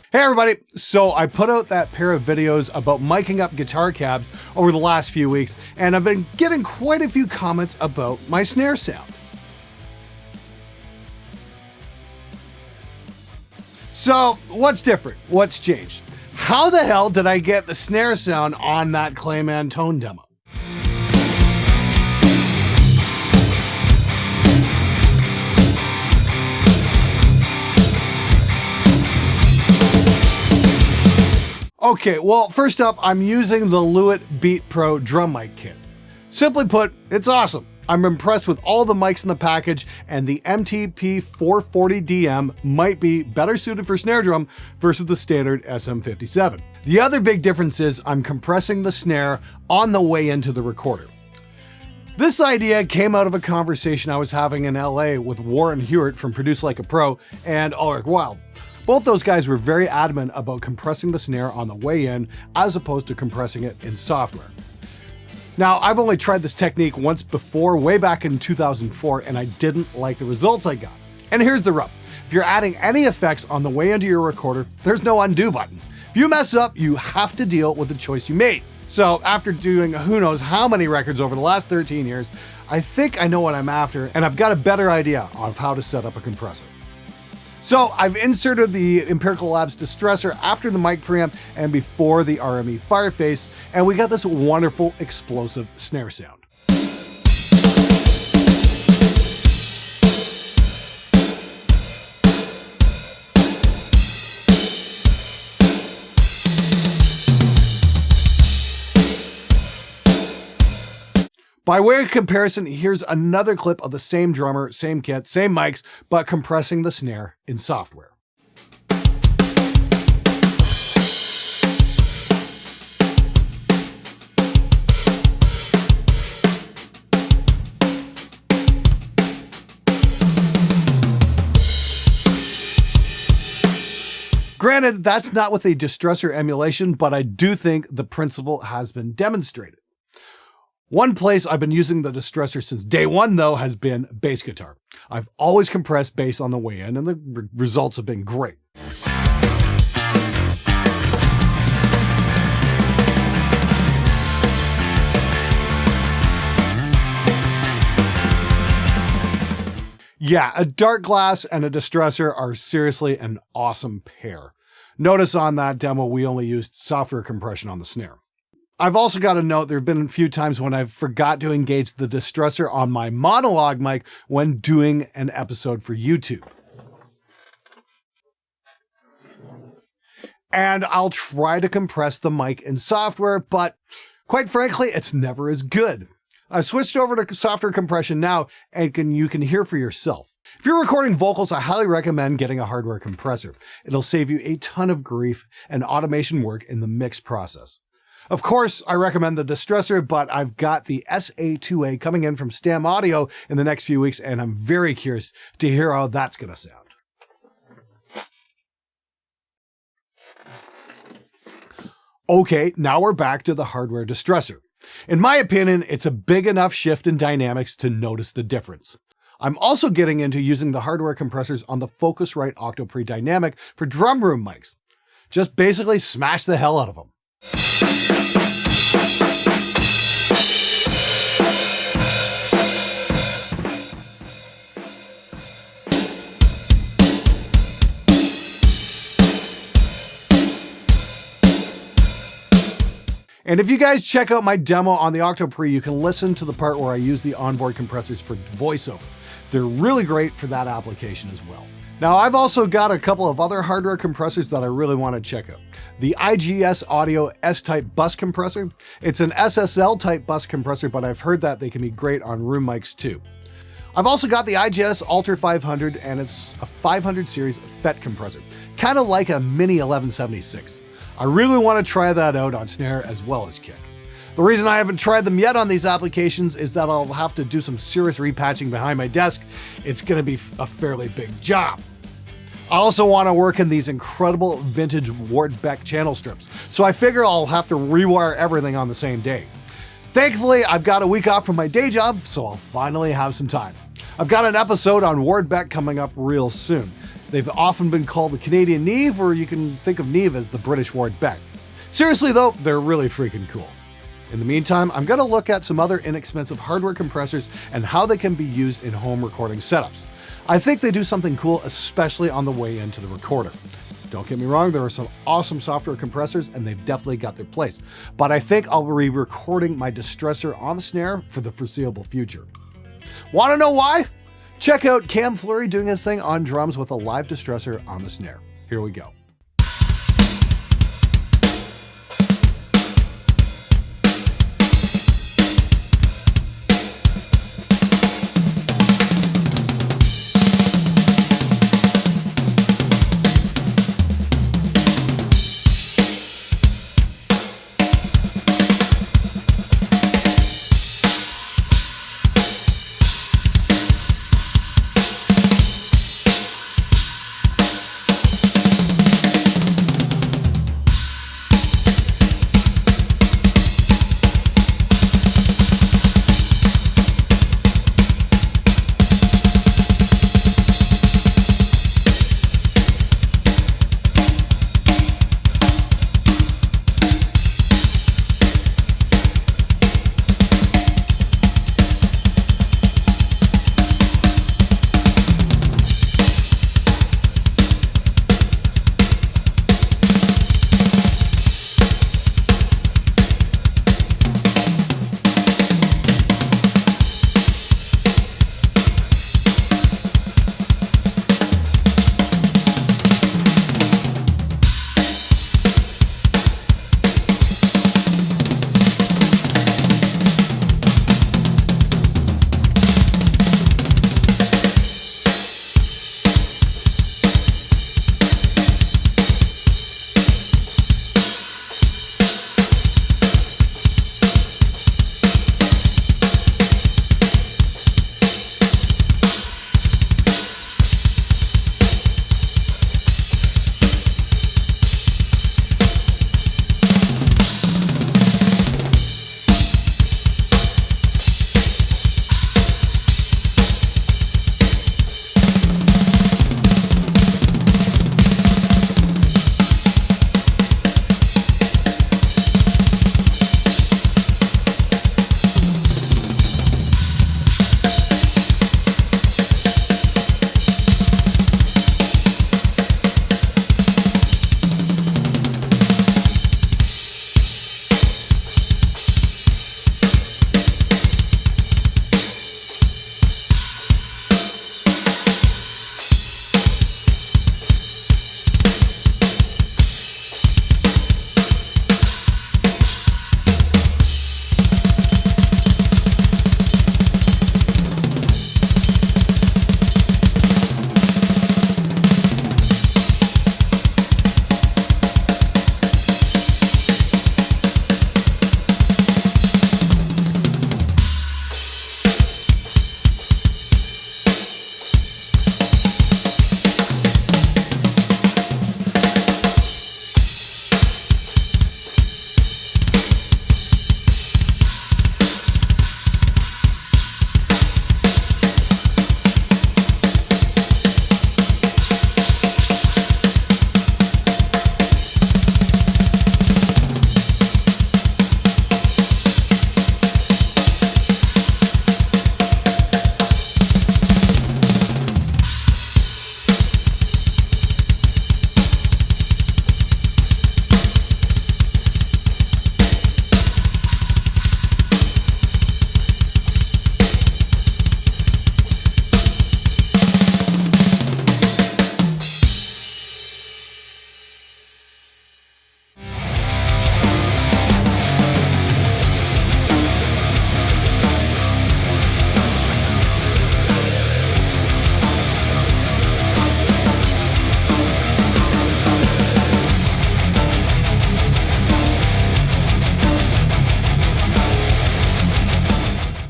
Hey everybody, so I put out that pair of videos about miking up guitar cabs over the last few weeks, and I've been getting quite a few comments about my snare sound. So what's different? What's changed? How the hell did I get the snare sound on that Clayman tone demo? Okay, well, first up, I'm using the Lewitt Beat Pro drum mic kit. Simply put, it's awesome. I'm impressed with all the mics in the package, and the MTP 440DM might be better suited for snare drum versus the standard SM57. The other big difference is I'm compressing the snare on the way into the recorder. This idea came out of a conversation I was having in LA with Warren Hewitt from Produce Like a Pro and Ulrich Wild. Both those guys were very adamant about compressing the snare on the way in as opposed to compressing it in software. Now, I've only tried this technique once before, way back in 2004, and I didn't like the results I got. And here's the rub. If you're adding any effects on the way into your recorder, there's no undo button. If you mess up, you have to deal with the choice you made. So after doing who knows how many records over the last 13 years, I think I know what I'm after, and I've got a better idea of how to set up a compressor. So I've inserted the Empirical Labs distressor after the mic preamp and before the RME Fireface, and we got this wonderful explosive snare sound. By way of comparison, here's another clip of the same drummer, same kit, same mics, but compressing the snare in software. Granted, that's not with a distressor emulation, but I do think the principle has been demonstrated. One place I've been using the distressor since day one, though, has been bass guitar. I've always compressed bass on the way in, and the results have been great. Yeah, a dark glass and a distressor are seriously an awesome pair. Notice on that demo, we only used software compression on the snare. I've also got to note there have been a few times when I've forgot to engage the distressor on my monologue mic when doing an episode for YouTube. And I'll try to compress the mic in software, but quite frankly, it's never as good. I've switched over to software compression now, and you can hear for yourself. If you're recording vocals, I highly recommend getting a hardware compressor. It'll save you a ton of grief and automation work in the mix process. Of course, I recommend the distressor, but I've got the SA2A coming in from Stam Audio in the next few weeks, and I'm very curious to hear how that's going to sound. Okay, now we're back to the hardware distressor. In my opinion, it's a big enough shift in dynamics to notice the difference. I'm also getting into using the hardware compressors on the Focusrite Octoprix Dynamic for drum room mics. Just basically smash the hell out of them. And if you guys check out my demo on the Octoprix, you can listen to the part where I use the onboard compressors for voiceover. They're really great for that application as well. Now, I've also got a couple of other hardware compressors that I really want to check out. The IGS Audio S-Type bus compressor. It's an SSL type bus compressor, but I've heard that they can be great on room mics too. I've also got the IGS Alter 500, and it's a 500 series FET compressor, kind of like a mini 1176. I really want to try that out on snare as well as kick. The reason I haven't tried them yet on these applications is that I'll have to do some serious repatching behind my desk. It's going to be a fairly big job. I also want to work in these incredible vintage Ward Beck channel strips, so I figure I'll have to rewire everything on the same day. Thankfully, I've got a week off from my day job, so I'll finally have some time. I've got an episode on Ward Beck coming up real soon. They've often been called the Canadian Neve, or you can think of Neve as the British Ward Beck. Seriously though, they're really freaking cool. In the meantime, I'm going to look at some other inexpensive hardware compressors and how they can be used in home recording setups. I think they do something cool, especially on the way into the recorder. Don't get me wrong, there are some awesome software compressors and they've definitely got their place, but I think I'll be recording my distressor on the Snare for the foreseeable future. Want to know why? Check out Cam Fleury doing his thing on drums with a live distressor on the Snare. Here we go.